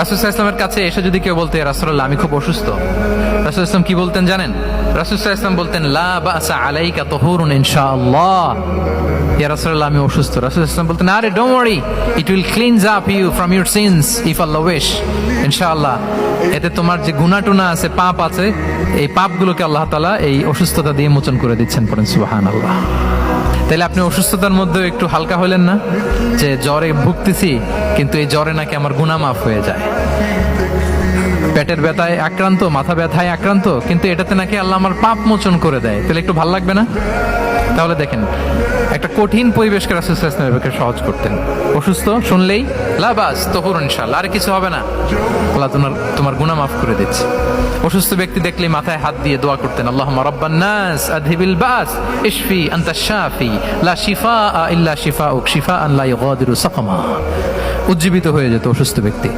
রাসূল সাল্লাল্লাহু আলাইহি ওয়াসাল্লামের কাছে এসে যদি কেউ বলতে, ইয়া রাসূলুল্লাহ আমি খুব অসুস্থ, রাসূল সাল্লাল্লাহু আলাইহি ওয়াসাল্লাম কি বলতেন জানেন? রাসূল সাল্লাল্লাহু আলাইহি ওয়াসাল্লাম বলতেন, লা বাসা আলাইকা তুহুরুন ইনশাআল্লাহ। ইয়া রাসূলুল্লাহ আমি অসুস্থ, রাসূল সাল্লাল্লাহু আলাইহি ওয়াসাল্লাম বলতেন, আরে don't worry, it will cleanse up you from your sins if আল্লাহ উইশ, ইনশাআল্লাহ। এতে তোমার যে গুনাহ টুনা আছে, পাপ আছে, এই পাপগুলোকে আল্লাহ তাআলা এই অসুস্থতা দিয়ে মোচন করে দিচ্ছেন। পড়েন সুবহানাল্লাহ। তাহলে আপনি অসুস্থতার মধ্যে একটু হালকা হলেন না, যে জ্বরে ভুগতেছি কিন্তু এই জ্বরে নাকি আমার গুনাহ মাফ হয়ে যায়। পেটের ব্যথায় আক্রান্ত, মাথা ব্যথায় আক্রান্ত, কিন্তু এটাতে নাকি আল্লাহ আমার পাপ মোচন করে দেয়, তাহলে একটু ভালো লাগবে না? তাহলে দেখেন, একটা কঠিন পরিবেশকে রাসূল সাল্লাল্লাহু আলাইহি ওয়াসাল্লাম সহজ করতেন। অসুস্থ শুনলেই লা বাস তুহুরুন ইনশাআল্লাহ, আর কিছু হবে না, আল্লাহ তোমার গুনাহ মাফ করে দিচ্ছে। অসুস্থ ব্যক্তি দেখলেই মাথায় হাত দিয়ে দোয়া করতেন, আল্লাহুম্মা রাব্বান নাস আযহিবিল বাস ইশফি আনতাশ শাফি লা শিফাআ ইল্লা শিফাউক শিফাআন লা ইউগাদিরু সাকামা। উজ্জীবিত হয়ে যেত অসুস্থ ব্যক্তি।